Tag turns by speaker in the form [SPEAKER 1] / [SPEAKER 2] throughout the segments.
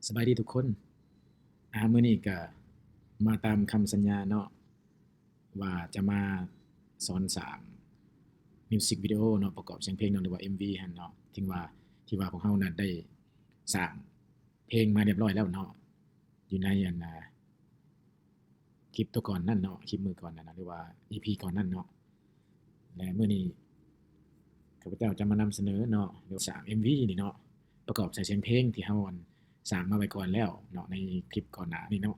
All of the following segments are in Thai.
[SPEAKER 1] สบายดีทุกคนมื้อนี้ก็มาตามคำสัญญาเนาะว่าจะมาสอนสร้างมิวสิกวิดีโอเนาะประกอบเสียงเพลงเนาะหรือว่า MV หั่นเนาะที่ว่าพวกเรานั้นได้สร้างเพลงมาเรียบร้อยแล้วเนาะอยู่ในคลิปตัวก่อนนั่นเนาะคลิปมือก่อนนั่นนะหรือว่า EP ก่อนนั่นเนาะและมื้อนี้ข้าพเจ้าจะมานำเสนอเนาะเรื่องสร้าง MV นี่เนาะประกอบใส่เสียงเพลงที่เราสร้างมาไว้ก่อนแล้วเนาะในคลิปก่อนหน้านี้เนาะ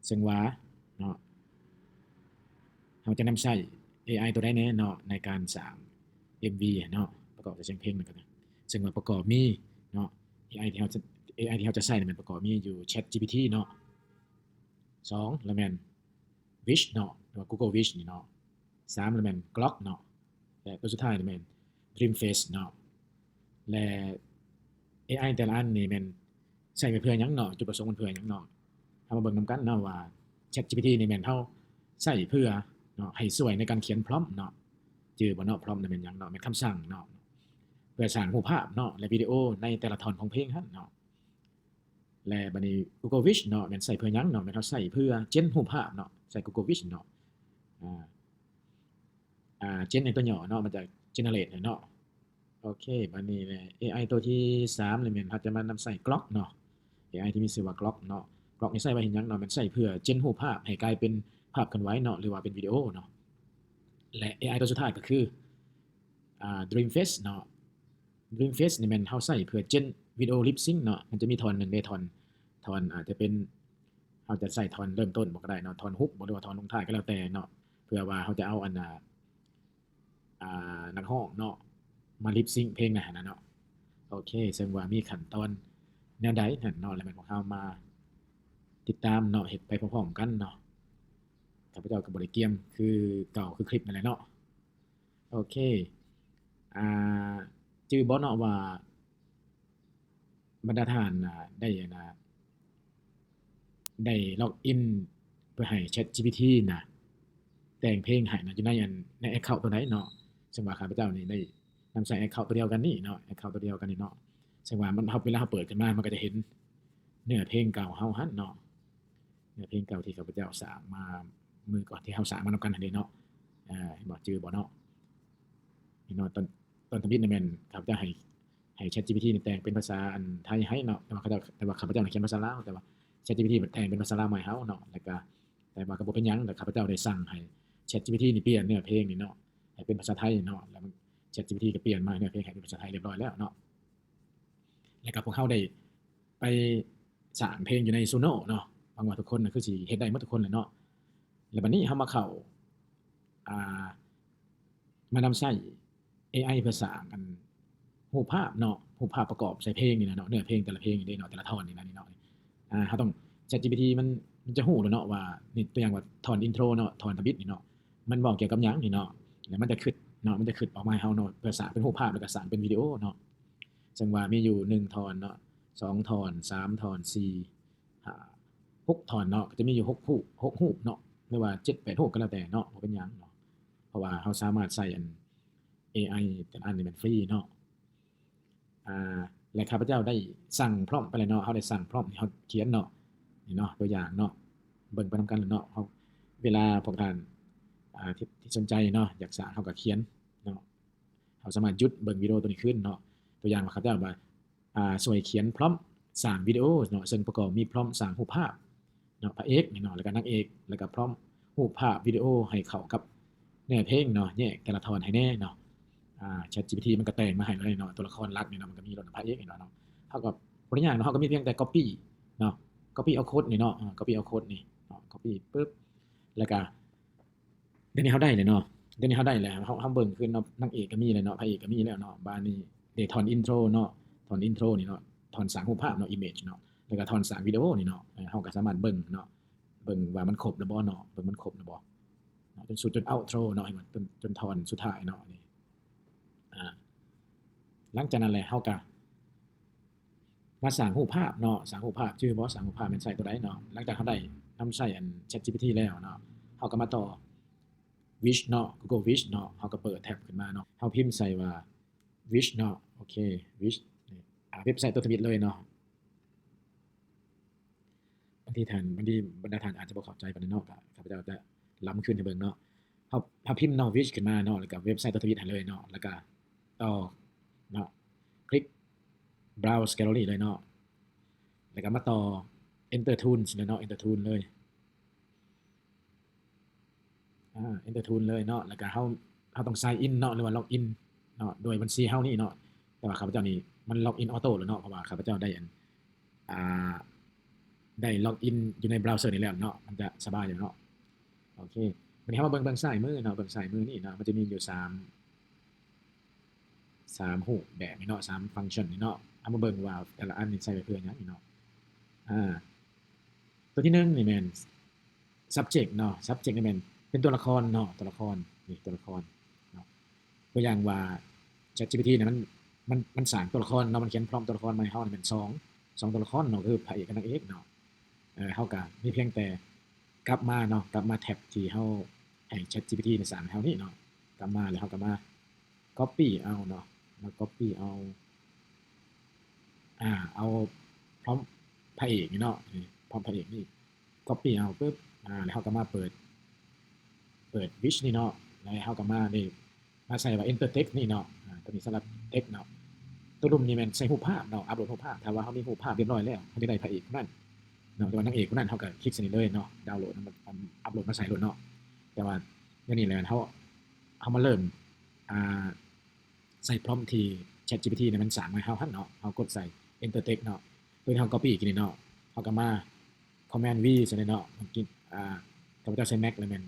[SPEAKER 1] ซึ่งว่าเนาะ เราจะนำใช้ AI ตัวใดแน่เนาะในการสร้าง MV เนาะประกอบกับเสียงเพลงนั่นก็นะซึ่งว่าประกอบมีเนาะ AI ที่เราจะ AI ที่เราจะใช้นี่มันประกอบมีอยู่ ChatGPT เนาะ2แล้วแม่น Wish เนาะหรือว่า Google Wish นี่เนาะ3แล้วแม่น Grok เนาะและตัวสุดท้ายนี่แม่น Dreamface เนาะและ AI แต่ละอันนี่แม่นใช้ไปเพื่อหยังเนาะจุดประสงค์มันเพื่อหยังเนาะเรามาเบิ่งนำกันเนาะว่า ChatGPT นี่แม่นเราใช้เพื่อเนาะให้ช่วยในการเขียนพร็อมเนาะจื่อบ่เนาะพร็อมนี่แม่นหยังเนาะแม่นคำสั่งเนาะเพื่อสร้างรูปภาพเนาะและวิดีโอในแต่ละท่อนของเพลงนั้นเนาะและบัดนี้ Google Wish เนาะแม่นใช้เพื่อหยังเนาะแม่นเราใช้เพื่อเจนรูปภาพเนาะใช้ Google Wish เนาะอ่าเจนในตัวย่อเนาะมาจาก generate เนาะโอเคบัดนี้แหละ AI ตัวที่3นี่แม่นเราจะมานำใช้ Grok เนาะ AI ที่มีชื่อว่า Grok เนาะ Grok นี่ใช้ไว้เฮ็ดหยังเนาะมันใช้เพื่อเจนรูปภาพให้กลายเป็นภาพเคลื่อนไหวเนาะหรือว่าเป็นวิดีโอเนาะและ AI ตัวสุดท้ายก็คือDreamface เนาะ Dreamface นี่แม่นเราใช้เพื่อเจนวิดีโอ lip sync เนาะมันจะมีท่อนหนึ่งในท่อนอาจจะเป็นเราจะใส่ท่อนเริ่มต้นบ่ก็ได้เนาะท่อนฮุกบ่หรือว่าท่อนลงท้ายก็แล้วแต่เนาะเพื่อว่าเราจะเอาอันนักร้องเนาะมา lip sync เพลงนั้นน่ะเนาะโอเคซึ่งว่ามีขั้นตอนแนวใดนั่นเนาะแล้วแม่นพวกเรามาติดตามเนาะเฮ็ดไปพร้อมๆกันเนาะข้าพเจ้าก็บ่ได้เกี่ยมคือเก่าคือคลิปนั่นแหละเนาะโอเคอ่าจื่อบ่เนาะว่าบรรดาทานได้ได้ล็อกอินเพื่อให้ ChatGPT น่ะแต่งเพลงให้น่ะอยู่ในในแอ็กเคานต์ตัวใดเนาะซึ่งว่าข้าพเจ้านี่ได้นำใช้แอ็กเคานต์ตัวเดียวกันนี่เนาะแอ็กเคานต์ตัวเดียวกันนี่เนาะซึ่งว่ามันเวลาเราเปิดขึ้นมามันก็จะเห็นเนื้อเพลงเก่าเราหั้นเนาะเนื้อเพลงเก่าที่ข้าพเจ้าสร้างมามือก่อนที่เราสร้างมานำกันนั่นเด้เนาะบ่จื้อบ่เนาะนี่เนาะตอนทำอิฐนี่แม่นข้าพเจ้าให้ ChatGPT นี่แต่งเป็นภาษาอันไทยให้เนาะแต่ว่าข้าพเจ้านี่เขียนภาษาลาวแต่ว่า ChatGPT มันแต่งเป็นภาษาลาวใหม่ให้เราเนาะแล้วก็แต่ว่าก็บ่เป็นหยังแต่ข้าพเจ้าได้สั่งให้ ChatGPT นี่เปลี่ยนเนื้อเพลงนี่เนาะให้เป็นภาษาไทยเนาะแล้วมัน ChatGPT ก็เปลี่ยนมาเนื้อเพลงให้เป็นภาษาไทยเรียบร้อยแล้วเนาะแล้วก็พวกเราได้ไปสร้างเพลงอยู่ใน Suno เนาะหวังว่าทุกคนน่ะคือสิเฮ็ดได้หมดทุกคนแหละเนาะแล้วบัดนี้เรามาเข้าอ่ามานำใช้ AI เพื่อสร้างอันรูปภาพเนาะรูปภาพประกอบใส่เพลงนี่นะเนาะเนื้อเพลงแต่ละเพลงนี่เด้เนาะแต่ละท่อนนี่นะนี่เนาะเราต้อง ChatGPT มันจะรู้แล้วเนาะว่านี่ตัวอย่างว่าท่อน intro เนาะท่อนทำอิฐนี่เนาะมันเว้าเกี่ยวกับหยังนี่เนาะแล้วมันจะคิดเนาะมันจะคิดออกมาให้เราเนาะเพื่อสร้างเป็นรูปภาพแล้วก็สร้างเป็นวิดีโอเนาะซึ่งว่ามีอยู่1ท่อนเนาะ2ท่อน3ท่อน4 5 6ท่อนเนาะก็จะมีอยู่6รูปเนาะหรือว่า7-8รูปก็แล้วแต่เนาะบ่เป็นหยังเนาะเพราะว่าเราสามารถใช้อัน AI แต่ละอันนี่มันฟรีเนาะอ่าและข้าพเจ้าได้สั่งพร็อมไปแล้วเนาะเราได้สั่งพร็อมที่เราเขียนเนาะนี่เนาะตัวอย่างเนาะเบิ่งไปนำกันเนาะเราเวลาพวกท่านที่สนใจเนาะอยากสร้างเราก็เขียนเนาะเราสามารถหยุดเบิ่งวิดีโอตัวนี้ขึ้นเนาะตัวอย่างว่าข้าพเจ้าว่าช่วยเขียนพร็อมสร้างวิดีโอเนาะซึ่งประกอบมีพร็อมสร้างรูปภาพเนาะพระเอกนี่เนาะแล้วก็นางเอกแล้วก็พร็อมรูปภาพวิดีโอให้เข้ากับเนื้อเพลงเนาะแยกแต่ละท่อนให้แน่เนาะ ChatGPT มันก็แต่งมาให้เลยเนาะตัวละครลักเนี่ยเนาะมันก็มีรถพระเอกเนาะเท่ากับบริญญางเนาะเขาก็มีเพียงแต่ copy เนาะ copy เอาโค้ดนี่เนาะcopy เอาโค้ดนี่เนาะ copy ปึ๊บแล้วก็เดี๋ยวนี้เขาได้เลยเนาะเดี๋ยวนี้เขาได้แล้วเขาเบิ่งขึ้นเนาะนางเอกก็มีเลยเนาะพระเอกก็มีแล้วเนาะบาดนี้เดทอนอินโทรเนาะทอนอินโทรนี่เนาะทอนสร้างรูปภาพเนาะ image เนาะแล้วก็ทอนสร้างวิดีโอนี่เนาะเขาก็สามารถเบิ่งเนาะเบิ่งว่ามันครบหรือบ่เนาะเบิ่งมันครบหรือบ่จนสุดจน outro เนาะจนทอนสุดท้ายเนาะนี่อ่า หลังจากนั้นแหละเราก็มาสร้างรูปภาพเนาะสร้างรูปภาพชื่อบ่สร้างรูปภาพแม่นใช้ตัวใดเนาะหลังจากเราได้นำใช้อัน ChatGPT แล้วเนาะเราก็มาต่อ Wish เนาะ Google Wish เนาะเราก็เปิดแท็บขึ้นมาเนาะเราพิมพ์ใส่ว่า Wish เนาะโอเค Wish นี่เว็บไซต์ตัวทวิตเลยเนาะ บางทีบรรดาท่านอาจจะบ่เข้าใจปานใดเนาะก็ข้าพเจ้าจะล้ำขึ้นให้เบิ่งเนาะเฮาพิมพ์เนาะ Wish ขึ้นมาเนาะแล้วก็เว็บไซต์ตัวทวิตให้เลยเนาะแล้วก็ต่อเนาะคลิก browse gallery เลยเนาะแล้วก็มาต่อ enter tools เลยเนาะ enter tool เลยenter tool เลยเนาะแล้วก็เฮาต้อง sign in เนาะหรือว่า log in เนาะโดยบัญชีเฮานี่เนาะแต่ว่าข้าพเจ้านี่มัน log in auto แล้วเนาะเพราะว่าข้าพเจ้าได้อ่าได้ล็อกอินอยู่ในเบราว์เซอร์นี่แล้วเนาะมันจะสบายอยู่เนาะโอเควันนี้เรามาเบิ่งซ้ายมือเนาะเบิ่งซ้ายมือนี่เนาะมันจะมีอยู่3รูปแบบนี่เนาะ3ฟังก์ชันนี่เนาะเอามาเบิ่งว่าแต่ละอันนี่ใช้ไปเพื่อหยังนี่เนาะอ่าตัวที่1นี่แม่น subject เนาะ subject นี่แม่นเป็นตัวละครเนาะตัวละครนี่ตัวละครเนาะตัวอย่างว่า ChatGPT เนี่ยมันสร้างตัวละครเนาะมันเขียนพร้อมตัวละครมาให้เฮานี่เป็น2ตัวละครเนาะคือพระเอกกับนางเอกเนาะเฮาก็มีเพียงแต่กลับมาเนาะกลับมาแท็บที่เฮาให้ ChatGPT เนี่ยสร้างให้เฮานี่เนาะกลับมาแล้วเฮาก็มา copy เอาเนาะมา copy เอาพร้อมพระเอกนี่เนาะพร้อมพระเอกนี่ copy เอาปึ๊บแล้วเฮาก็มาเปิด Wish นี่เนาะแล้วเฮาก็มานี่มาใส่ว่า enter text นี่เนาะตัวนี้สำหรับ text เนาะตัวรูปนี่แม่นใส่รูปภาพเนาะอัปโหลดรูปภาพถ้าว่าเฮามีรูปภาพเรียบร้อยแล้วเฮาจะได้พระเอกคนนั้นเนาะแต่ว่านางเอกคนนั้นเฮาก็คลิกใส่นี่เลยเนาะดาวน์โหลดมันอัปโหลดมาใส่โลดเนาะแต่ว่าเดี๋ยวนี้แหละเฮามาเริ่มอ่าใส่พร้อมที่ ChatGPT เนี่ยมันสร้างมาให้เฮาหั่นเนาะเฮากดใส่ enter text เนาะโดยเฮา copy อีกนี่เนาะเฮาก็มา command V ใส่เนาะเมื่อกี้ข้าพเจ้าใช้ Mac เลยแม่น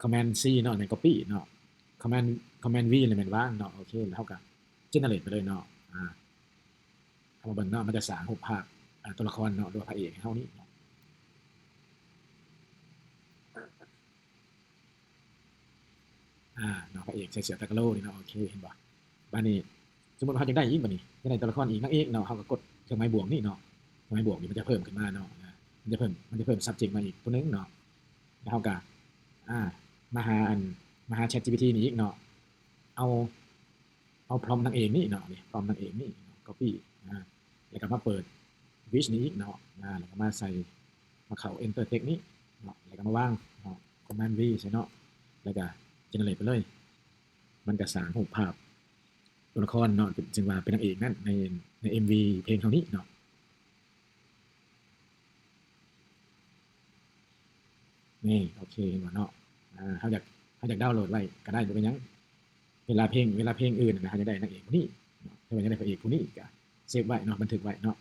[SPEAKER 1] command C เนาะแม่น copy เนาะ command V เลยแม่นวางเนาะโอเคแล้วเฮาก็ generate ไปเลยเนาะเอามาเบิ่งเนาะมันจะสร้างรูปภาพตัวละครเนาะหรือว่าพระเอกให้เฮานี่เนาะเนาะพระเอกใส่เสื้อตะกะโลนี่เนาะโอเคเห็นบ่บัดนี้สมมุติว่าเฮาอยากได้อีกบัดนี้อยากได้ตัวละครอีกนางเอกเนาะเฮาก็กดเครื่องหมายบวกนี่เนาะเครื่องหมายบวกนี่มันจะเพิ่มขึ้นมาเนาะมันจะเพิ่ม subject มาอีกตัวนึงเนาะแล้วเฮาก็อ่ามาหา ChatGPT นี่อีกเนาะเอาพร้อมนางเอกนี่เนาะนี่พร้อมนางเอกนี่ copy แล้วก็มาเปิด Wish นี้อีกเนาะแล้วก็มาใส่มาเข้า enter text นี้เนาะแล้วก็มาวางเนาะ command V ใช่เนาะแล้วก็ generate ไปเลยมันก็สร้างรูปภาพตัวละครเนาะจึงว่าเป็นนางเอกนั่นใน MV เพลงเท่านี้เนาะนี่โอเคเห็นบ่เนาะเฮาอยากดาวน์โหลดไว้ก็ได้บ่เป็นหยังเวลาเพลงอื่นน่ะเฮาจะได้นางเอกผู้นี้เนาะถ้าว่าอยากได้พระเอกผู้นี้ก็เซฟไว้เนาะบันทึกไว้เนาะ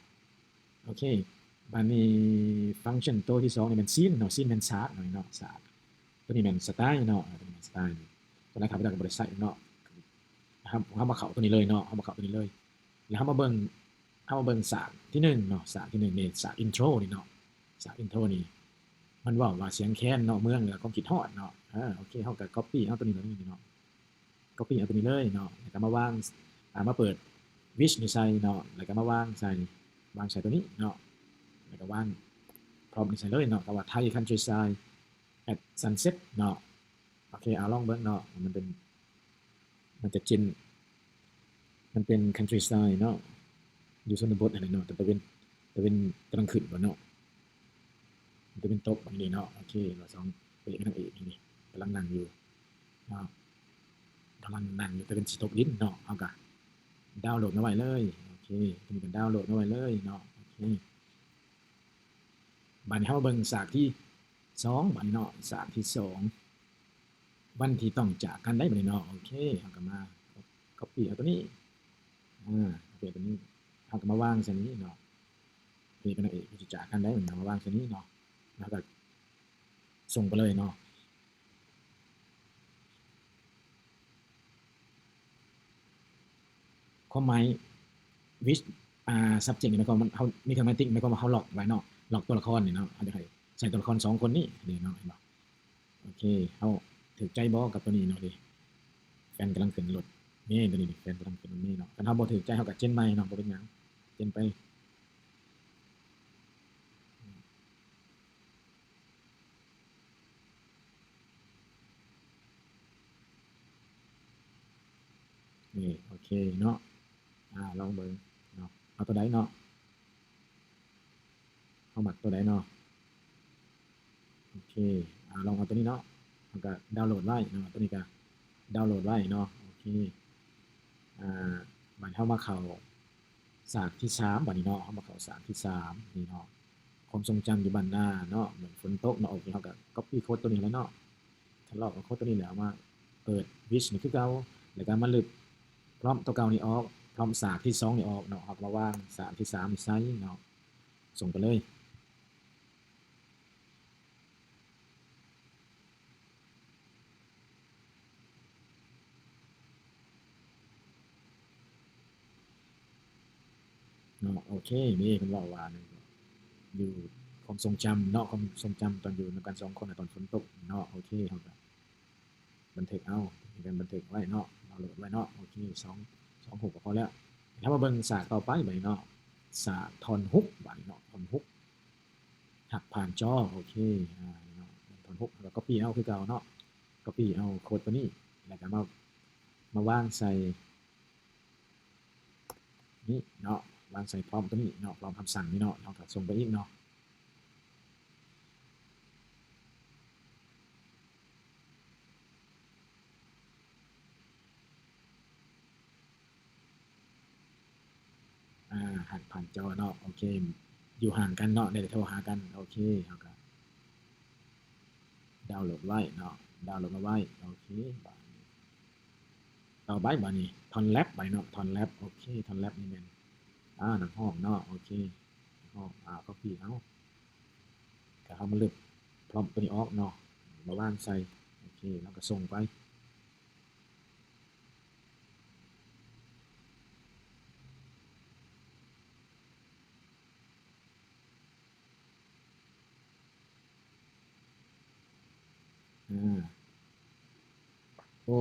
[SPEAKER 1] โอเคบัดนี้ฟังก์ชันตัวที่2นี่แม่นซีนเนาะซีนแม่นฉากหน่อยเนาะฉากตัวนี้แม่นสไตล์เนาะตัวนี้แม่นสไตล์ตัวนั้นข้าพเจ้าก็บ่ได้ใส่เนาะเฮามาเข้าตัวนี้เลยเนาะเฮามาเข้าตัวนี้เลยแล้วเฮามาเบิ่งฉากที่1เนาะฉากที่1นี่ฉาก intro นี่เนาะฉาก intro นี่มันเว้าว่าเสียงแคนเนาะเมืองแล้วก็คิดฮอดเนาะโอเคเฮาก็ copy เอาตัวนี้เนาะ copy เอาตัวนี้เลยเนาะแล้วก็มาวางมาเปิด Wish นี่ใส่เนาะแล้วก็มวางใส่ตัวนี้เนาะแล้วก็วางพร้อมนี่ใส่เลยเนาะก็ว่า Thai countryside at sunset เนาะโอเคเอาลองเบิ่งเนาะมันจะจินมันเป็น countryside เนาะอยู่ชนบทอะไรเนาะแต่เป็นกำลังขึ้นบ่เนาะมันจะเป็นตกแบบนี้เนาะโอเคเราสองพระเอกกับนางเอกนี่กำลังนั่งอยู่เนาะกำลังนั่งอยู่แต่เป็นสิตกดินเนาะเอาก็ดาวน์โหลดมาไว้เลยโอเคตัวนี้ก็ดาวน์โหลดมาไว้เลยเนาะโอเคบัดนี้เฮามาเบิ่งฉากที่2บัดนี้เนาะฉากที่2วันที่ต้องจากกันได้บัดนี้เนาะโอเคเฮาก็มา copy เอาตัวนี้copy ตัวนี้เฮาก็มาวางใส่นี้เนาะนี่เป็นนางเอกที่สิจากกันได้บัดนี้เอามาวางใส่นี้เนาะแล้วก็ส่งไปเลยเนาะความหมาย which subject นี่หมายความว่าเฮามี thematic หมายความว่าเฮาล็อกไว้เนาะล็อกตัวละครนี่เนาะเฮาจะให้ใส่ตัวละคร2คนนี้นี่เนาะเห็นบ่โอเคเฮาถูกใจบ่กับตัวนี้เนาะดิแฟนกำลังขึ้นรถนี่ตัวนี้ดิแฟนกำลังขึ้นรถนี่เนาะคันเฮาบ่ถูกใจเฮาก็เจนใหม่เนาะบ่เป็นหยังเจนไปนี่โอเคเนาะลองเบิ่งเนาะเอาตัวใดเนาะเฮามักตัวใดเนาะ ลองเอาตัวนี้เนาะแล้วก็ดาวน์โหลดไว้เนาะตัวนี้ก็ดาวน์โหลดไว้เนาะโอเคบัดเฮามาเข้าฉากที่3บัดนี้เนาะเฮามาเข้าฉากที่3นี่เนาะความทรงจำอยู่บ้านนาเนาะเหมือนฝนตกเนาะโอเคเฮาก็ copy โคดตัวนี้แล้วเนาะถ้าลอกเอาโคดตัวนี้แล้วเอามาเปิด Wish นี่คือเก่าแล้วก็มาลึกพร้อมตัวเก่านี่ออกพร้อมฉากที่2นี่ออกเนาะเอามาวางฉากที่3นี่ใส่เนาะส่งไปเลยเนาะโอเคนี่เพิ่นเว้าว่าอยู่ความทรงจำเนาะความทรงจำตอนอยู่นำกัน2คนตอนฝนตกเนาะโอเคเฮาก็บันทึกเอากันบันทึกไว้เนาะดาวน์โหลดไว้เนาะโอเค2รูปก็พอแล้วถ้ามาเบิ่งฉากต่อไปบัดนี้เนาะฉากท่อนฮุกบัดนี้เนาะท่อนฮุกหักผ่านจอโอเคเนาะท่อนฮุกแล้วก็ copy เอาคือเก่าเนาะ copy เอาโคดตัวนี้แล้วก็มาวางใส่นี่เนาะวางใส่พร้อมตัวนี้เนาะพร้อมคำสั่งนี่เนาะเราก็ส่งไปอีกเนาะหักผ่านจอเนาะโอเคอยู่ห่างกันเนาะได้โทรหากันโอเคเฮาก็ดาวน์โหลดไว้เนาะดาวน์โหลดมาไว้โอเคบัดนี้ต่อไปบัดนี้ท่อนแรปบัดนี้เนาะท่อนแรปโอเคท่อนแรปนี่แม่นหนังฮ้องเนาะโอเคฮ้องcopy เอาก็เอามาลึกพร้อมตัวนี้ออกเนาะมาวางใส่โอเคแล้วก็ส่งไปอาโอ้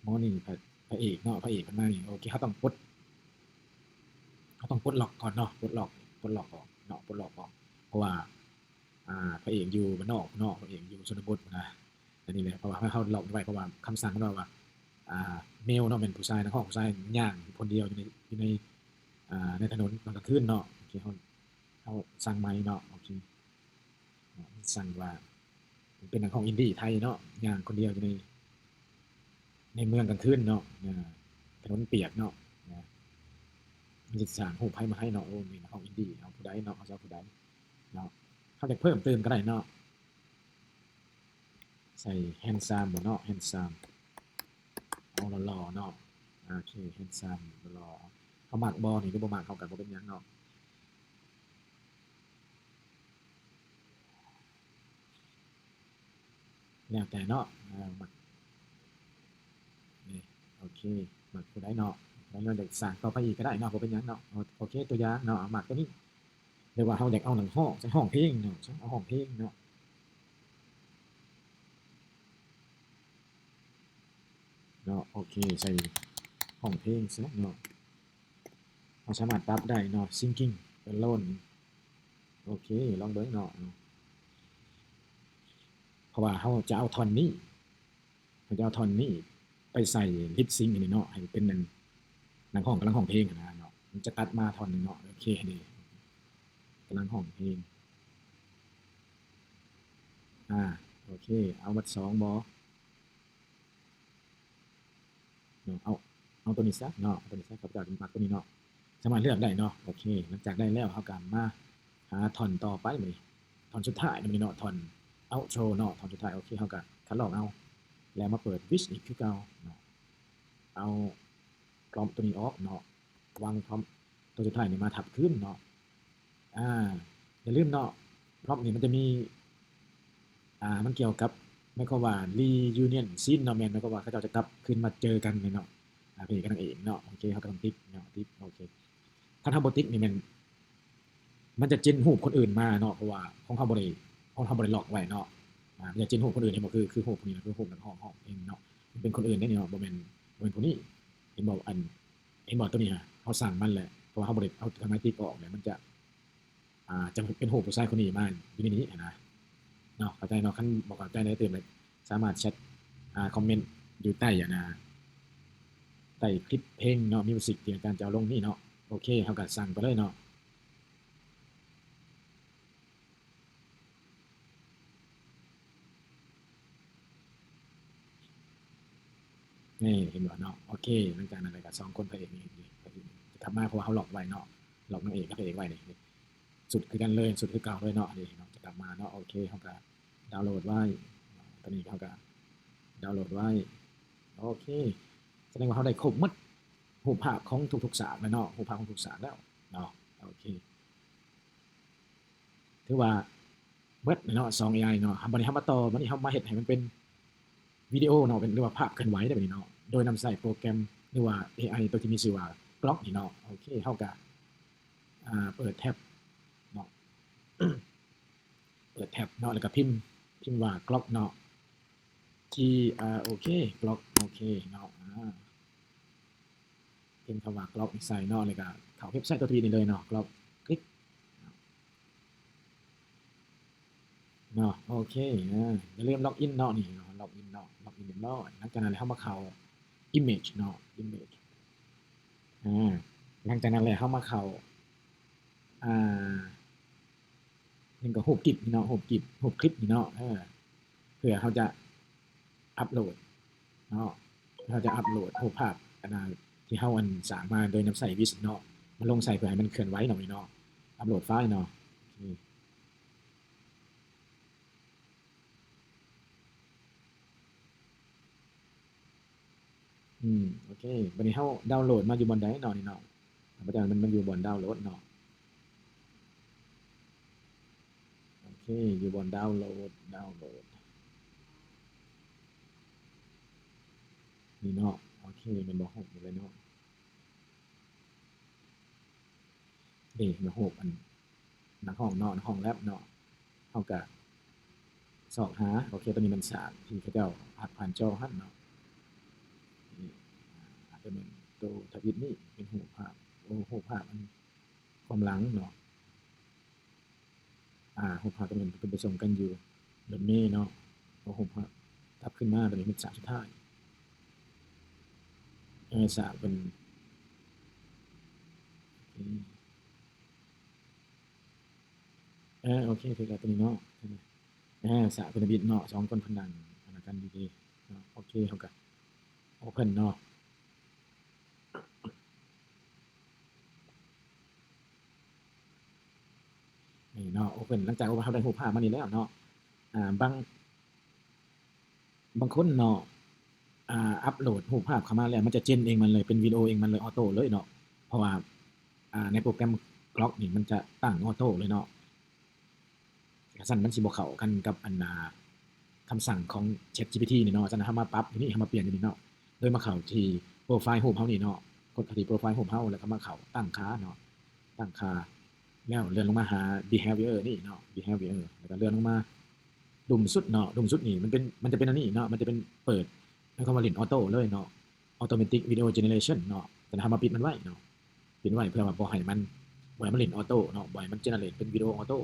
[SPEAKER 1] หมอนี่พระเอกเนาะพระเอกเพิ่นมานี่โอเคเราต้องปลดล็อกก่อนเนาะปลดล็อกออกเนาะปลดล็อกออกเพราะว่าพระเอกอยู่บ้านนอกเนาะพระเอกอยู่ชนบทนะอันนี้แหละเพราะว่าเราล็อกไว้เพราะว่าคำสั่งของเราว่าเมลเนาะเป็นผู้ชายนักร้องผู้ชายย่างคนเดียวอยู่ในในถนนตอนกลางคืนเนาะโอเคเราสั่งไม้เนาะโอเคสั่งว่าเป็นนักร้องอินดี้ไทยเนาะย่างคนเดียวอยู่ในเมืองกลางคืนเนาะถนนเปียกเนาะมันจะสร้างรูปให้มาให้เนาะโอ้นี่นักร้องอินดี้เอาผู้ใดเนาะเอาเจ้าผู้ใดเนาะเขาอยากเพิ่มเติมก็ได้เนาะใส่ handsome บ่เนาะ handsome เอาหล่อๆเนาะโอเค handsome หล่อๆเขามักบ่นี่หรือบ่มักเขาก็บ่เป็นหยังเนาะแล้วแต่เนาะมักนี่โอเคมักผู้ใดเนาะแล้วเราอยากสร้างต่อไปอีกก็ได้เนาะบ่เป็นหยังเนาะโอเคตัวอย่างเนาะมักตัวนี้หรือว่าเราอยากเอาหนังฮ้องใส่ห้องเพลงเนาะเอาห้องเพลงเนาะโอเคใส่ห้องเพลงซะเนาะเราสามารถปรับได้เนาะ syncing alone โอเคลองเบิ่งเนาะเพราะว่าเราจะเอาท่อนนี้เราจะเอาท่อนนี้ไปใส่ lip sync อันนี้เนาะให้เป็นนักร้องกำลังร้องเพลงอะนะเนาะมันจะตัดมาท่อนหนึ่งเนาะโอเคดีกำลังร้องเพลงโอเคเอาวัดสองบอเนาะเอาตัวนี้ซะเนาะตัวนี้ซะกับจากมักตัวนี้เนาะสามารถเลือกได้เนาะโอเคหลังจากได้แล้วเขากลับมาหาท่อนต่อไปเลยท่อนสุดท้ายนี่เนาะท่อนเอาโชว์เนาะท่อนสุดท้ายโอเคเขาก็คัดลอกเอาแล้วมาเปิดวิชอีกคือเก่าเนาะเอาพร้อมตัวนี้ออกเนาะวางพร้อมตัวสุดท้ายนี่มาทับขึ้นเนาะอ่าอย่าลืมเนาะพร้อมนี่มันจะมีมันเกี่ยวกับหมายความว่า reunion scene เนาะแม่นหมายความว่าเขาเจ้าจะกลับคืนมาเจอกันนี่เนาะพระเอกกับนางเอกเนาะโอเคเขาก็ต้องติ๊กเนาะติ๊กโอเคถ้าบ่ติ๊กนี่มันจะ gen รูปคนอื่นมาเนาะเพราะว่าของเขาบ่ได้ล็อกไว้เนาะมันจะ gen รูปคนอื่นเห็นบ่คือรูปนี้คือรูปนักร้องเองเนาะมันเป็นคนอื่นได้นี่เนาะบ่แม่นผู้นี้เห็นบ่เห็นบ่ตัวนี้เราสั่งมันแหละเพราะว่าเราบ่ได้เอาทำไมติ๊กออกเนี่ยมันจะเป็นรูปผู้ชายคนนี้มาอยู่ในนี้นะเนาะเข้าใจเนาะคันบ่เข้าใจได้เติมเลยสามารถแชตคอมเมนต์อยู่ใต้ใต้คลิปเพลงเนาะมิวสิกที่อาจารย์จะเอาลงนี่เนาะโอเคเราก็สั่งไปเลยเนาะ นี่เห็นบ่เนาะโอเคหลังจากนั้นแล้วก็2คนพระเอกนี่จะกลับมาเพราะว่าเขาหลอกไว้เนาะหลอกนางเอกกับพระเอกไว้นี่สุดคือกันเลยสุดคือเก่าเลยเนาะนี่เนาะจะกลับมาเนาะโอเคเขาก็ดาวน์โหลดไว้ตอนนี้เขาก็ดาวน์โหลดไว้โอเคแสดงว่าเขาได้ครบหมดรูปภาพของทุกๆฉากแล้วเนาะรูปภาพของทุกฉากแล้วเนาะโอเคถือว่าเบิดเนาะ2 AI เนาะบัดนี้เฮามาต่อบัดนี้เฮามาเฮ็ดให้มันเป็นวิดีโอเนาะเป็นหรือว่าภาพเคลื่อนไหวได้บัดนี้เนาะโดยนำใส่โปรแกรมหรือว่า AI ตัวที่มีชื่อว่า Grok นี่เนาะโอเคเฮาก็เปิดแท็บเนาะเปิดแท็บเนาะแล้วก็พิมพ์ว่า Grok เนาะ Grok Grok โอเคเนาะพิมพ์คำว่า Grok ใส่เนาะแล้วก็เข้าเว็บไซต์ตัวทีนี่เลยเนาะ Grok คลิกเนาะโอเคอย่าลืมล็อกอินเนาะนี่เนาะล็อกอินเนาะล็อกอินเรียบร้อยหลังจากนั้นแล้วเฮามาเข้า image เนาะ image หลังจากนั้นแล้วเฮามาเข้าอ่านี่ก็รูปกิ๊บนี่เนาะรูปกิ๊บรูปคลิปนี่เนาะเพื่อเฮาจะอัปโหลดเนาะเราจะอัปโหลดรูปภาพอันที่เฮาอันสร้างมาโดยนำใส่ Wish เนาะมาลงใส่เพื่อให้มันเคลื่อนไหวเนาะนี่เนาะอัปโหลดไฟล์เนาะโอเคบัดนี้เฮาดาวน์โหลดมาอยู่บอนใดเนาะนี่เนาะอาจารย์มันอยู่บอนดาวน์โหลดเนาะโอเคอยู่บอนดาวน์โหลดนี่เนาะโอเคแม่นบ่ฮู้อยู่เลยเนาะนี่มาฮู้อันนักห้องเนาะนักห้องแล็บเนาะเฮาก็สอบหาโอเคตัวนี้มันฉากที่เขาเจ้าอัดผ่านจอหั้นเนาะนี่อาจจะเป็นตัวทวิตนี่เป็นรูปภาพโอ้รูปภาพอันความหลังเนาะรูปภาพตัวนี้เป็นผสมกันอยู่รถเมล์เนาะรูปภาพทับขึ้นมาตัวนี้เป็นฉากสุดท้ายฉากเป็นโอเคคือตัวนี้เนาะฉากเป็นบิดเนาะ2คนพนังอันนั้นกันดีๆเนาะโอเคเฮาก็ Open เนาะนี่เนาะ Open หลังจากว่าเราได้รูปภาพมานี่แล้วเนาะบางคนเนาะอัปโหลดรูปภาพเข้ามาแล้วมันจะเจนเองมันเลยเป็นวิดีโอเองมันเลยออโต้เลยเนาะเพราะว่าในโปรแกรม Grok นี่มันจะตั้งออโต้เลยเนาะซั่นมันสิบ่เข้ากันกับอันคำสั่งของ ChatGPT นี่เนาะฉะนั้นเฮามาปรับอยู่นี่เฮามาเปลี่ยนอยู่นี่เนาะโดยมาเข้าที่โปรไฟล์รูปเฮานี่เนาะกดเข้าที่โปรไฟล์รูปเฮาแล้วก็มาเข้าตั้งค่าเนาะตั้งค่าแล้วเลื่อนลงมาหา behavior นี่เนาะ behavior แล้วก็เลื่อนลงมาดุ่มสุดเนาะดุ่มสุดนี่มันจะเป็นอันนี้เนาะมันจะเป็นเปิดให้เข้ามาเล่นออโต้เลยเนาะ automatic video generation เนาะแต่ถ้ามาปิดมันไว้เนาะปิดไว้เพื่อว่าบ่ให้มันเล่นออโต้เนาะบ่ให้มัน generate เป็นวิดีโอออโต้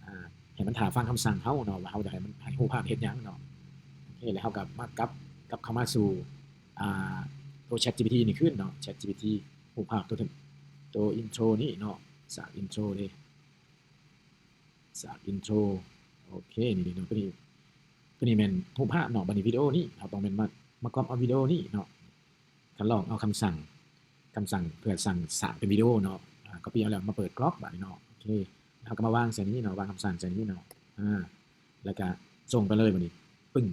[SPEAKER 1] อ่าให้มันท่าฟังคำสั่งเฮาเนาะว่าเฮาจะให้มันให้รูปภาพเฮ็ดหยังเนาะโอเคแล้วเฮาก็มากลับเข้ามาสู่อ่าตัว ChatGPT นี่ขึ้นเนาะ ChatGPT รูปภาพตัว intro นี่เนาะสร้าง intro เลยสร้าง intro โอเคนี่เนาะตัวนี้แม่นรูปภาพเนาะบัดนี้วิดีโอนี่เฮาต้องแม่นมาก๊อบเอาวิดีโอนี่เนาะก็ลองเอาคำสั่งเพื่อสั่งสร้างเป็นวิดีโอเนาะcopy เอาแล้วมาเปิด Grok บัดนี้เนาะโอเคเฮาก็มาวางใส่นี้เนาะวางคำสั่งใส่นี้เนาะแล้วก็ส่งไปเลยบัดนี้ปึ้ง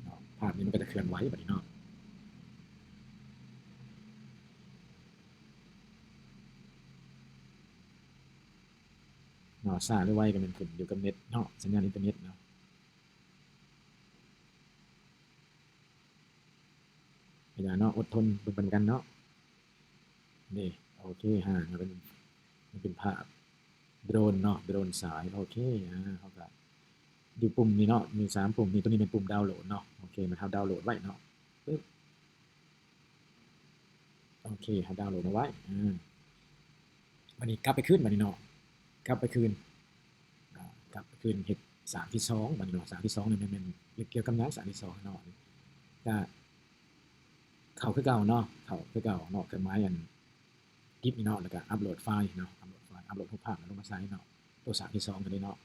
[SPEAKER 1] เนาะภาพนี้มันก็จะเคลื่อนไหวบัดนี้เนาะเนาะช้าหรือไวก็แม่นขึ้นอยู่กับเน็ตเนาะสัญญาณอินเทอร์เน็ตเนาะก็อย่าเนาะอดทนเบิ่งๆกันเนาะนี่โอเคมันเป็นภาพโดรนเนาะโดรนสายโอเคเฮาก็อยู่ปุ่มนี้เนาะมี3ปุ่มนี่ตัวนี้เป็นปุ่มดาวน์โหลดเนาะโอเคมันเฮาดาวน์โหลดไว้เนาะปึ๊บโอเคเฮาดาวน์โหลดเอาไว้บัดนี้กลับไปคืนบัดนี้เนาะกลับไปคืนกลับไปคืนเฮ็ดสากที่2บัดนี้เนาะสากที่2นี่แม่นเกี่ยวกับหยังสากที่2เนาะก็เข้าคือเก่าเนาะเข้าคือเก่าเนาะเครื่องหมายอันกิ๊บนี่เนาะแล้วก็อัปโหลดไฟล์เนาะอัปโหลดรูปภาพแล้วลงมาใส่เนาะตัวสากที่2ก็ได้เนาะ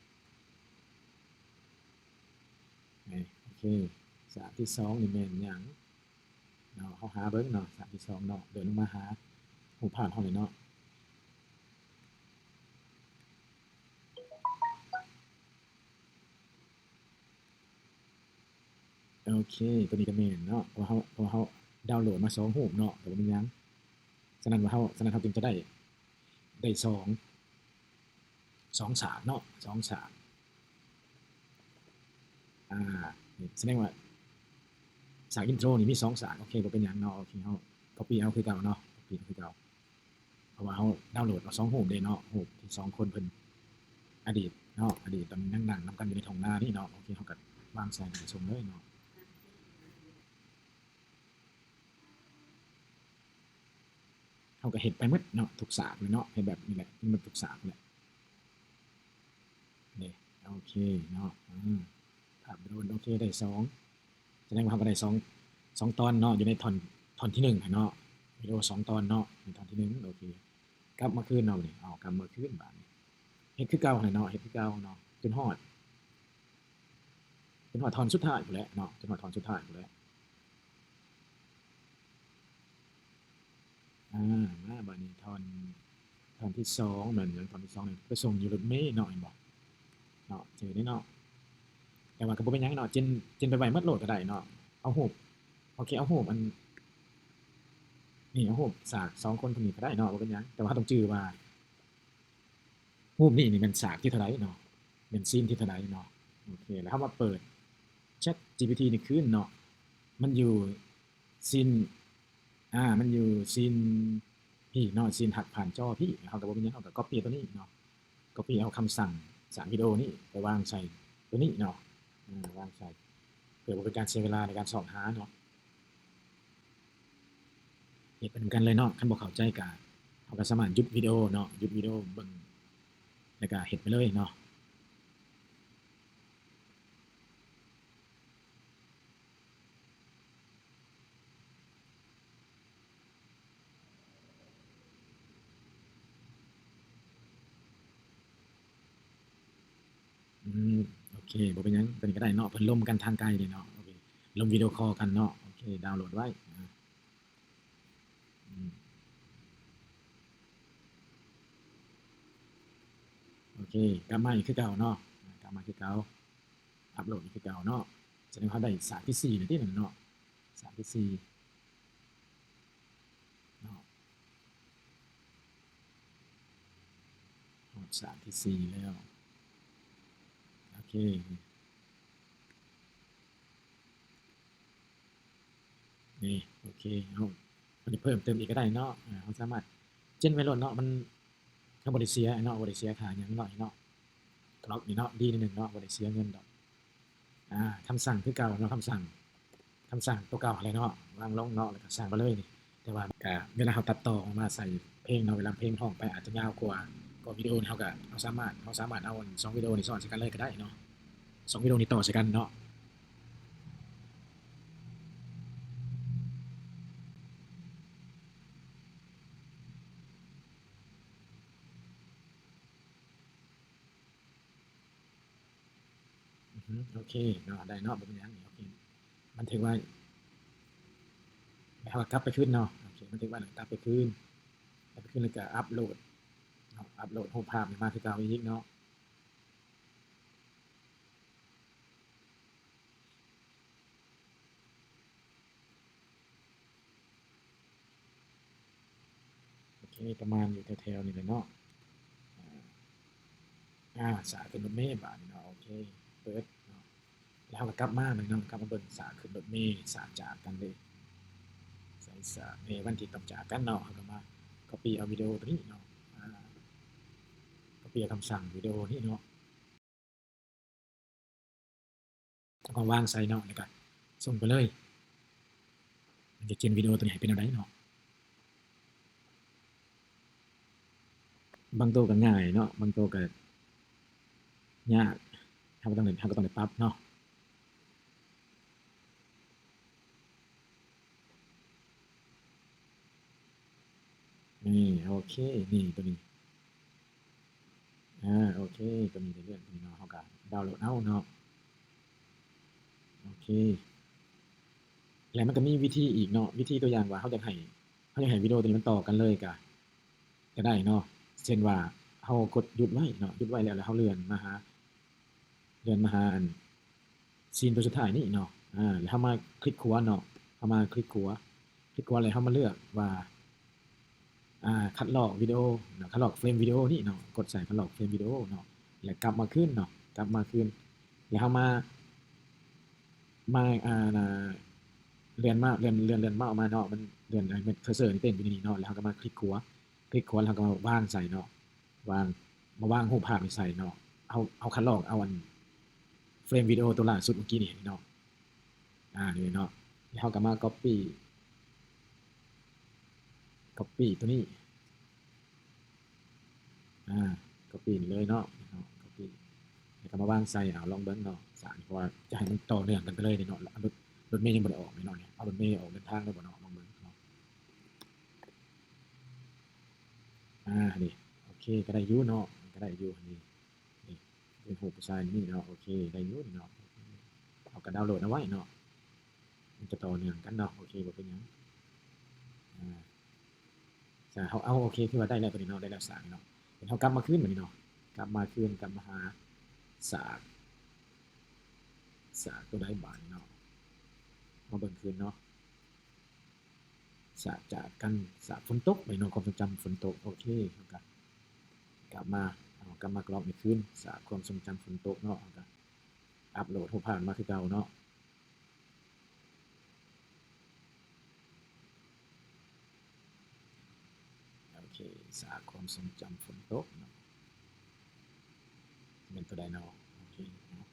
[SPEAKER 1] โอเค สากที่2นี่แม่นหยังเนาะเฮาหาเบิ่งเนาะสากที่2เนาะเดินลงมาหารูปภาพเฮานี่เนาะโอเคตัวนี้ก็แม่นเนาะเพราะเฮาดาวน์โหลดมา2รูปเนาะก็บ่เป็นหยังฉะนั้นเฮาจึงจะได้2ฉากเนาะ2ฉากอ่านี่แสดงว่าฉากอินโทรนี่มี2ฉากโอเคบ่เป็นหยังเนาะโอเคเฮา copy เอาคือเก่าเนาะ copy เอาคือเก่าเพราะว่าเฮาดาวน์โหลดมา2รูปเด้เนาะรูปที่2คนเพิ่นอดีตเนาะอดีตตอนนั่งๆนำกันอยู่ในทุ่งนานี่เนาะโอเคเฮาก็วางใส่ในส่งเลยเนาะเฮาก็เฮ็ดไปหมดเนาะทุกฉากเลยเนาะเฮ็ดแบบนี้แหละมันทุกฉากแหละนี่โอเคเนาะภาพโดนโอเคได้2แสดงว่าเฮาก็ได้2ตอนเนาะอยู่ในท่อนที่1อะเนาะวิดีโอ2ตอนเนาะในท่อนที่1โอเคกลับมาคืนเนาะบัดนี้อ้าวกลับมาคืนบาดนี้เฮ็ดคือเก่าหั่นแหละเนาะเฮ็ดคือเก่าเนาะจนฮอดท่อนสุดท้ายพู้นแหละเนาะจนฮอดท่อนสุดท้ายพู้นแหละมาบัดนี้ท่อนที่2แม่นหยังท่อนที่2นี่ไปส่งอยู่รถเมล์เนาะแม่นบ่เนาะเจอเด้เนาะแต่ว่าก็บ่เป็นหยังเนาะเจนไปไว้หมดโลดก็ได้เนาะเอารูปโอเคเอารูปอันนี่เอารูปฉาก2คนคนนี้ก็ได้เนาะบ่เป็นหยังแต่ว่าเราต้องจื้อว่ารูปนี้นี่แม่นฉากที่เท่าใดเนาะแม่นซีนที่เท่าใดเนาะโอเคแล้วเรามาเปิด ChatGPT นี่คืนเนาะมันอยู่ซีนมันอยู่ซีนพี่เนาะซีนหักผ่านจอพี่เราก็บ่เป็นหยังเราก็ copy ตัวนี้เนาะ copy เอาคำสั่งจากวิดีโอนี้ไปวางใส่ตัวนี้เนาะวางใส่เพื่อบ่เป็นการเสียเวลาในการสอบหาเนาะเฮ็ดไปนำกันเลยเนาะคันบ่เข้าใจก็เราก็สามารถหยุดวิดีโอเนาะหยุดวิดีโอเบิ่งแล้วก็เฮ็ดไปเลยเนาะอืมโอเคบ่เป็นหยังตัวนี้ก็ได้เนาะเพิ่นร่วมกันทางไกลนี่เนาะโอเคร่วมวิดีโอคอลกันเนาะโอเคดาวน์โหลดไว้อืมโอเคกลับมาอีกคือเก่าเนาะกลับมาคือเก่าอัปโหลดอีกคือเก่าเนาะแสดงว่าเราได้ฉากที่4แล้วตินั่นเนาะฉากที่4เนาะฮอดฉากที่4แล้วโอเคนี่โอเคเราอันนี้เพิ่มเติมอีกก็ได้เนาะเราสามารถเจนไว้โลดเนาะมันเราบ่ได้เสียเนาะบ่ได้เสียค่าหยังน้อยเนาะกล็อกนี่เนาะดีนิดหนึ่งเนาะบ่ได้เสียเงินดอกคำสั่งคือเก่าเนาะคำสั่งตัวเก่าอะไรเนาะวางลงเนาะแล้วก็สร้างมาเลยนี่แต่ว่าก็เวลาเราตัดต่อออกมาใส่เพลงเนาะเวลาเพลงร้องไปอาจจะยาวกว่าวิดีโอนี่เราสามารถเอา2วิดีโอนี่ซ้อนใส่กันเลยก็ได้เนาะ2วิดีโอนี้ต่อใส่กันเนาะอือฮึโอเคเนาะได้เนาะบ่เป็นหยังนี่โอเคบันทึกไว้แล้วเรากลับไปคืนเนาะโอเคบันทึกไว้แล้วกลับไปคืนแล้วก็อัปโหลดเนาะอัปโหลดรูปภาพนี่มาคือเก่าอีกเนาะโอเคประมาณอยู่แถวๆนี้แหละเนาะสายขึ้นรถเมล์บาดนี้เนาะโอเคเปิดเนาะแล้วเราก็กลับมาบัดนี้เนาะกลับมาเบิ่งสากขึ้นรถเมล์สากจากกันเลยใส่สากวันที่ต้องจากกันเนาะเราก็มา copy เอาวิดีโอตัวนี้เนาะcopy เอาคำสั่งวิดีโอนี้เนาะแล้วก็วางใส่เนาะแล้วก็ส่งไปเลยมันจะเจนวิดีโอตัวนี้ให้เป็นแนวใดเนาะบางตัวก็ง่ายเนาะบางตัวก็ยากเราก็ต้องได้ปรับเนาะนี่โอเคนี่ตัวนี้โอเคตัวนี้ได้เรื่องตัวนี้เนาะเราก็ดาวน์โหลดเอาเนาะโอเค แล้วมันก็มีวิธีอีกเนาะวิธีตัวอย่างว่าเราอยากให้วิดีโอตัวนี้มันต่อกันเลยก็ได้เนาะเช่นว่าเรากดหยุดไว้เนาะหยุดไว้แล้วเราเลื่อนมาหาอันซีนตัวสุดท้ายนี่เนาะแล้วเรามาคลิกขวาเนาะเรามาคลิกขวาแล้วเรามาเลือกว่าคัดลอกวิดีโอเนาะคัดลอกเฟรมวิดีโอนี่เนาะกดใส่คัดลอกเฟรมวิดีโอเนาะแล้วกลับมาขึ้นเนาะกลับมาขึ้นแล้วเรามาเลื่อนเมาส์มาเนาะมันเลื่อนมันเคอร์เซอร์นี่เต้นอยู่ในนี้เนาะแล้วเราก็มาคลิกขวาแล้วก็มาวางใส่เนาะวางวางรูปภาพใส่เนาะเอาคัดลอกเอาอันเฟรมวิดีโอตัวล่าสุดเมื่อกี้นี่เนาะนี่เนาะแล้วเราก็มา copy ตัวนี้อ่า copy นี่เลยเนาะ copy แล้วก็มาวางใส่ลองเบิ่งเนาะสารเพราะว่าจะให้มันต่อเนื่องกันไปเลยเนาะรถเมย์ยังบ่ได้ออกเนาะเนี่ยเอารถเมย์ออกเดินทางแล้วบ่เนาะลองเบิ่งเนาะนี่โอเคก็ได้อยู่เนาะก็ได้อยู่นี่เป็นรูปผู้ชายนี่เนาะโอเคได้อยู่นี่เนาะเอาก็ดาวน์โหลดเอาไว้เนาะมันจะต่อเนื่องกันเนาะโอเคบ่เป็นหยังอ่าจะเอาโอเคคือว่าได้แล้วตัวนี้เนาะได้แล้วสากเนาะเดี๋ยวเรากลับมาคืนบัดนี้เนาะกลับมาคืนกลับมาหาสากตัวใดบาดนี้เนาะมาเบิ่งคืนเนาะ จากกันฝนตกไปเนาะความทรงจำฝนตกโอเคครับกลับมากลับมากรอบอีกคืนความทรงจำฝนตกเนาะก็อัปโหลดรูปภาพมาคือเก่าเนาะโอเคความทรงจำฝนตกเนาะเป็นตัวใดเนาะโอเคเนาะ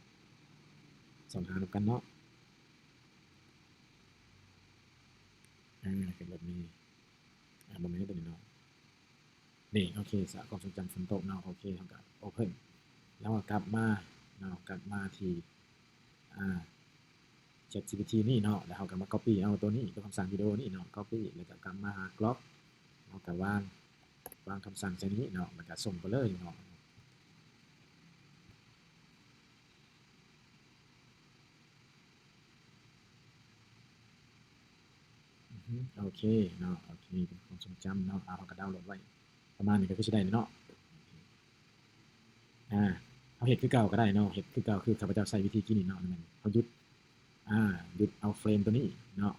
[SPEAKER 1] ส่องหาดูกันเนาะเป็นแบบนี้บ่แม่นตัวนี้เนาะนี่โอเคความทรงจำฝนตกเนาะโอเคเราก็ Open แล้วก็กลับมาเนาะกลับมาที่อ่า ChatGPT นี่เนาะแล้วเราก็มา copy เอาตัวนี้ตัวคำสั่งวิดีโอนี่เนาะ copy แล้วก็กลับมาหา Grok เราก็วางคำสั่งใส่นี้เนาะมันก็ส่งไปเลยเนาะโอเคเนาะโอเคเป็นความทรงจำเนาะเราก็ดาวน์โหลดไว้ประมาณนี้ก็คือสิได้เนาะเอาเฮ็ดคือเก่าก็ได้เนาะเฮ็ดคือเก่าคือข้าพเจ้าใช้วิธีกินนี่เนาะมันเขาหยุดเอาเฟรมตัวนี้เนาะ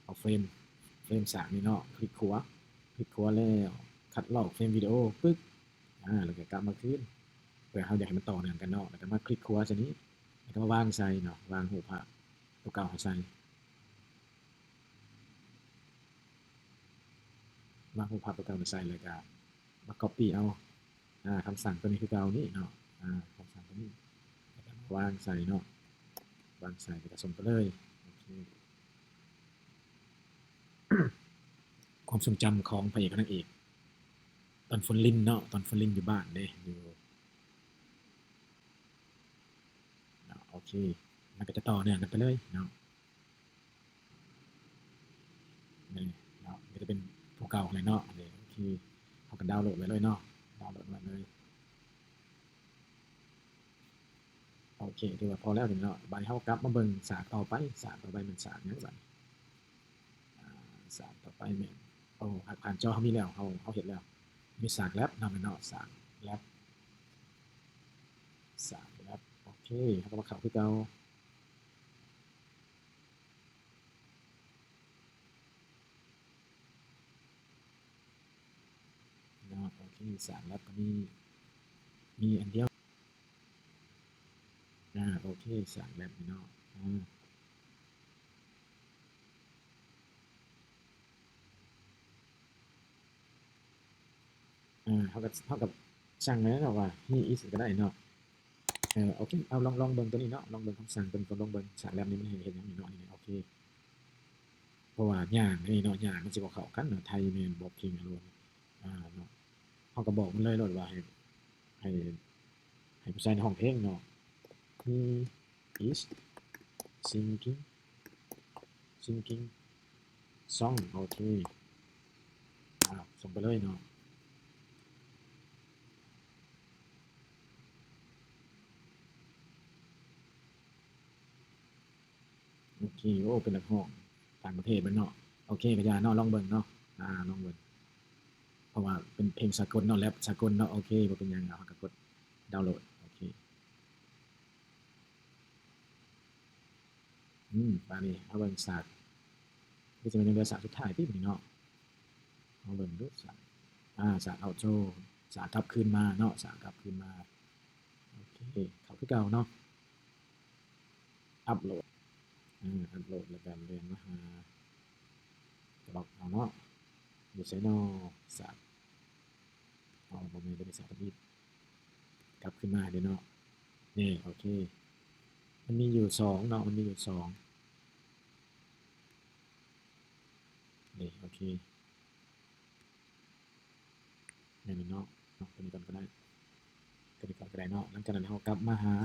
[SPEAKER 1] เอาเฟรมสามนี่เนาะคลิกขวาแล้วคัดลอกเฟรมวิดีโอปึ๊กแล้วก็กลับมาคืนเพื่อเราอยากให้มันต่อเนื่องกันเนาะแล้วก็มาคลิกขวาตัวนี้แล้วก็มาวางใส่เนาะวางรูปภาพตัวเก่าให้ใส่วางรูปภาพตัวเก่าให้ใส่แล้วก็มา copy เอาคำสั่งตัวนี้คือเก่านี่เนาะคำสั่งตัวนี้แล้วก็มาวางใส่เนาะวางใส่แล้วก็ส่งไปเลยโอเคความทรงจำของพระเอกกับนางเอกตอนฝนลิ้นเนาะตอนฝนลิ้นอยู่บ้านเด้อยู่โอเคมันก็จะต่อเนื่องกันไปเลยเนาะนี่เนาะก็จะเป็นผู้เก่าเลยเนาะนี่โอเคเขาก็ดาวน์โหลดไว้เลยเนาะดาวน์โหลดไว้เลยโอเคถือว่าพอแล้วถึงเนาะบัดนี้เรากลับมาเบิ่งฉากต่อไปเป็นฉากหยังบัดฉากต่อไปแม่นโอ้ผ่านจอเรามีแล้วเราเฮ็ดแล้วมีฉากแรปนำเนาะแรปแรปโอเคเราก็มาเข้าคือเก่าเนาะโอเคฉากแรปก็มีอันเดียวโอเคฉากแรปนี่เนาะเท่ากับช่างแล้วเนาะว่า he is ก็ได้เนาะโอเคเอาลองเบิ่งตัวนี้เนาะลองเบิ่งคำสั่งตัวนี้ก่อนลองเบิ่งฉากแรปนี้มันเฮ็ดหยังนี่เนาะนี่โอเคเพราะว่าย่างนี่เนาะย่างมันสิบ่เข้ากันเนาะไทยแม่นบ่เก่งอะโลดเนาะเราก็บอกมันเลยโลดว่าให้ให้ผู้ชายในห้องเพลงเนาะ he is singing singing song โอเคส่งไปเลยเนาะโอเคโอ้เป็นนักร้อง ต่างประเทศเบิ่งเนาะโอเคก็อย่าเนาะลองเบิ่งเนาะลองเบิ่งเพราะว่าเป็นเพลงสากลเนาะแรปสากลเนาะโอเคบ่เป็นหยังเราก็กดดาวน์โหลดโอเคบาดนี้เฮาเบิ่งฉากคือสิแม่นยังเหลือฉากสุดท้ายติบัดนี้เนาะเฮาเบิ่งดูฉากฉาก outro ฉากกลับคืนมาเนาะฉากกลับคืนมาโอเคเข้าคือเก่าเนาะอัปโหลดอัปโหลดแล้วก็เลื่อนมาหาบล็อกเอาเนาะอยู่ไสน้อฉากบ่แม่นตัวนี้ฉากทวิตกลับคืนมาเด้เนาะนี่โอเคมันมีอยู่2เนาะมันมีอยู่2นี่โอเคแม่นเนาะตัวนี้ก่อนก็ได้ตัวนี้ก่อนก็ได้เนาะหลังจากนั้นเรากลับมาหา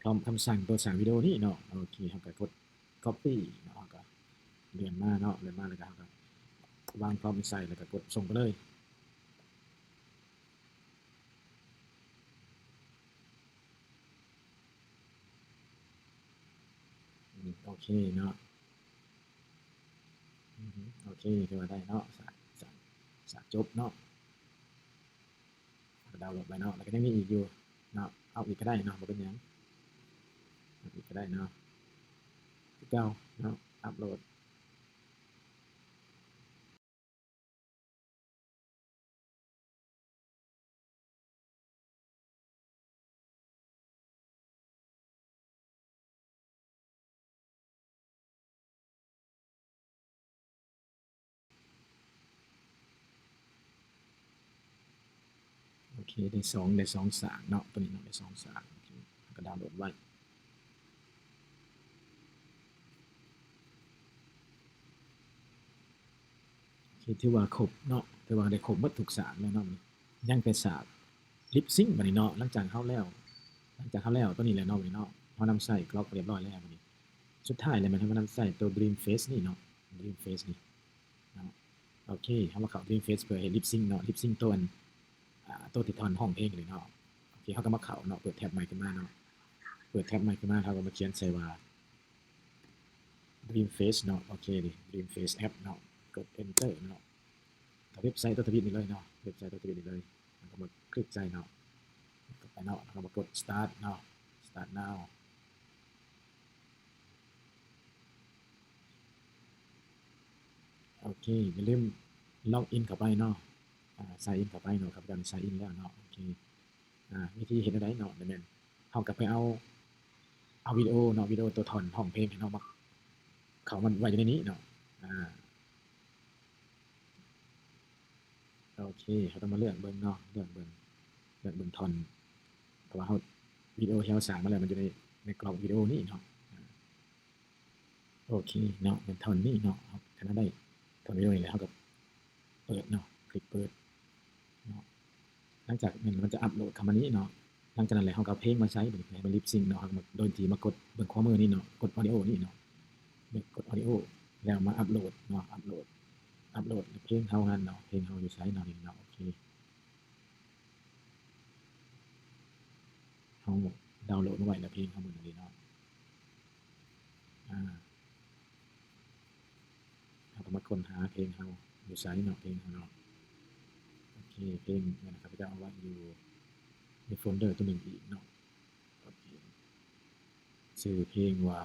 [SPEAKER 1] พร้อมคำสั่งตัวสั่งวิดีโอนี้เนาะโอเคเราก็กด copy เนาะก็เลื่อนมาเนาะเลื่อนมาแล้วก็เราก็วางพร้อมใส่แล้วก็กดส่งไปเลยโอเคเนาะโอเคถือว่าได้เนาะฉากจบเนาะก็ดาวน์โหลดไว้เนาะแล้วก็ยังมีอีกอยู่เนาะเอาอีกก็ได้เนาะบ่เป็นหยังเอาอีกก็ได้เนาะคือเก่าเนาะอัปโหลดโอเคได้2ฉากเนาะตัวนี้เนาะได้2ฉากโอเคก็ดาวน์โหลดไว้โอเคถือว่าครบเนาะถือว่าได้ครบหมดทุกฉากแล้วเนาะยังแต่ฉาก lip sync บัดนี้เนาะหลังจากเราแล้วตัวนี้แหละเนาะบัดนี้เนาะเรานำใส่กรอกเรียบร้อยแล้วบัดนี้สุดท้ายแล้วมันเรานำใส่ตัว dream face นี่เนาะ dream face นี่เนาะโอเคเรามาเข้า dream face เพื่อเฮ็ด lip sync เนาะ lip sync ตัวอันตัวที่ท่อนร้องเพลงเลยเนาะโอเคเราก็มาเข้าเนาะเปิดแท็บใหม่ขึ้นมาเนาะเปิดแท็บใหม่ขึ้นมาเราก็มาเขียนใส่ว่า dream face เนาะโอเคดิ dream face app เนาะกด enter เนาะกับเว็บไซต์ตัวทวิตนี่เลยเนาะเว็บไซต์ตัวทวิตนี่เลยแล้วก็มาคลิกใส่เนาะกดไปเนาะแล้วก็มากด start เนาะ start now โอเคอย่าลืมล็อกอินเข้าไปเนาะsign in เข้าไปเนาะครับการ sign in แล้วเนาะโอเควิธีเฮ็ดจั่งใดเนาะเดี๋ยวแม่นเฮาก็ไปเอาวิดีโอเนาะวิดีโอตัวท่อนร้องเพลงให้เนาะมาเข้ามันไว้อยู่ในนี้เนาะอ่าโอเคเราต้องมาเลือกเบิ่งเนาะเลือกเบิ่งท่อนเพราะว่าเราวิดีโอที่เราสร้างมาแล้วมันอยู่ในกล่องวิดีโอนี้เนาะโอเคเนาะเป็นท่อนนี้เนาะครับถ้าเราได้ท่อนวิดีโอนี้แล้วเราก็เปิดเนาะคลิกเปิดเนาะหลังจากนั้นมันจะอัปโหลดเข้ามานี้เนาะหลังจากนั้นแล้วเราก็เอาเพลงมาใช้บัดนี้ให้มัน lip sync เนาะเราก็โดยที่มากดเบิ่งขวามือนี่เนาะกด Audio นี่เนาะกด Audio แล้วมาอัปโหลดเนาะอัปโหลดเพลงเรานั่นเนาะเพลงเราอยู่ไสเนาะนี่เนาะโอเคเราดาวน์โหลดมาไว้แล้วเพลงเราหมดเลยเนาะอาเราก็มาค้นหาเพลงเราอยู่ไสเนาะเพลงเราเนาะโอเคเพลงนั่นน่ะข้าพเจ้าเอาไว้อยู่ในโฟลเดอร์ตัวหนึ่งอีกเนาะโอเคชื่อเพลงว่า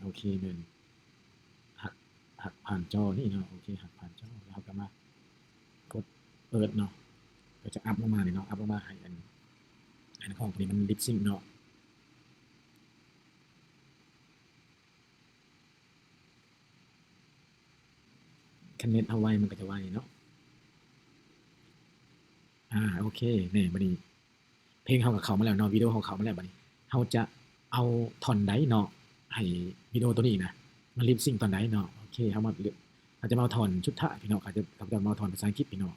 [SPEAKER 1] โอเคแม่นหักผ่านจอนี่เนาะโอเคหักผ่านจอแล้วเราก็มากดเปิดเนาะก็จะอัปลงมานี่เนาะอัปลงมาให้อันของตัวนี้มัน lip sync เนาะคันเน็ตเอาไว้มันก็จะไวเนาะโอเคนี่บัดนี้เพลงเราก็เข้ามาแล้วเนาะวิดีโอเราเข้ามาแล้วบัดนี้เราจะเอาท่อนใดเนาะให้วิดีโอตัวนี้นะมัน lip sync ตอนใดเนาะโอเคเรามาเลือกเราจะมาเอาท่อนสุดท้ายพี่น้องข้าพเจ้ามาเอาท่อนภาษาอังกฤษพี่น้อง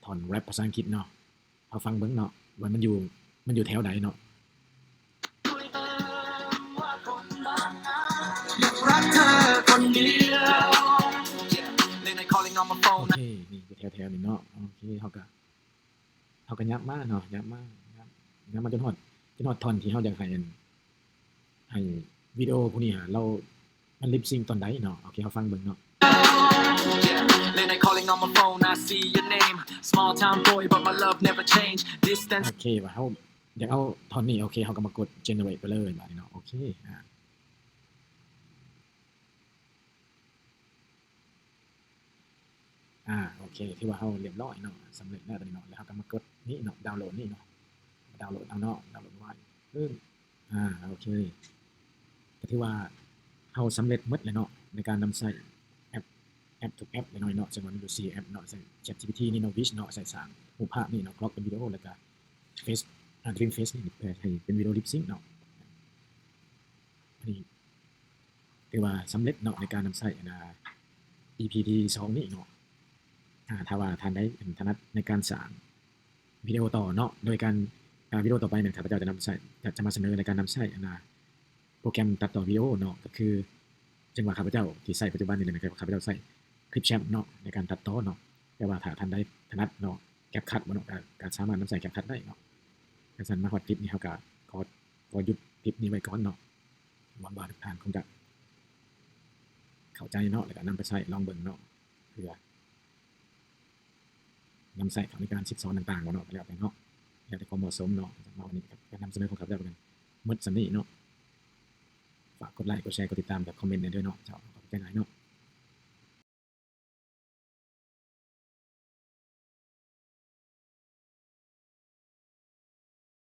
[SPEAKER 1] ท่อนแรปภาษาอังกฤษเนาะเอาฟังเบิ่งเนาะว่ามันอยู่แถวใดเนาะรักเธอคนเดียวโอเคนี่อยู่แถ ถวๆนี้เนาะโอเคเฮาก็ยับมาเนาะยับมายับมาจนฮอดท่อนที่เฮาอยากให้วิดีโอพวกนี้อะเรามัน lip sync ตอนใดเนาะโอเคเฮาฟังเบิ่งเนาะ
[SPEAKER 2] Yeah, late night calling on my phone, I see your name. Small town boy, but my love never changed. Distance
[SPEAKER 1] โอเคว่าเฮาอยากเอาท่อนนี้โอเคเฮาก็มากด generate ไปเลยบัดนี้เนาะโอเคโอเคถือว่าเฮาเรียบร้อยเนาะสำเร็จแล้วบัดนี้เนาะแล้วเฮาก็มากดนี่เนาะดาวน์โหลดนี่เนาะดาวน์โหลดเอาเนาะดาวน์โหลดไว้ปึ๊บโอเคก็ถือว่าเฮาสำเร็จหมดแล้วเนาะในการนำใช้แอปทุกแอปน้อยๆเนาะซึ่งมันมีอยู่4แอปเนาะใช้ ChatGPT นี่เนาะ Wish เนาะใช้สร้างรูปภาพนี่เนาะ Grok เป็นวิดีโอแล้วก็ Face Dream Face นี่เพื่อให้เป็นวิดีโอ lip sync เนาะอันนี้ถือว่าสำเร็จเนาะในการนำใช้EP ที่2นี่เนาะถ้าว่าท่านใดถนัดในการสร้างวิดีโอต่อเนาะโดยการวิดีโอต่อไปเนี่ยข้าพเจ้าจะมาเสนอในการนำใช้โปรแกรมตัดต่อวิดีโอเนาะก็คือจังว่าข้าพเจ้าที่ใช้ปัจจุบันนี่นะครับข้าพเจ้าใช้ Clipchamp เนาะในการตัดต่อเนาะแต่ว่าถ้าท่านใดถนัดเนาะ CapCut บ่เนาะก็สามารถนำใช้ CapCut ได้เนาะดังนั้นมาฮอดคลิปนี้เฮาก็ขอหยุดคลิปนี้ไว้ก่อนเนาะหวังว่าทุกท่านคงจะเข้าใจเนาะแล้วก็นำไปใช้ลองเบิ่งเนาะเพื่อนำใช้เข้าในการคิดสอนต่างๆบ่เนาะก็แล้วแต่เนาะแล้วแต่ความเหมาะสมเนาะสำหรับวันนี้ก็การนำเสนอของข้าพเจ้าก็หมดส่ำนี้เนาะฝากกดไลค์กดแชร์กดติดตามกับคอมเมนต์ได้ด้วยเนาะเจ้าขอบใจหลายเนาะ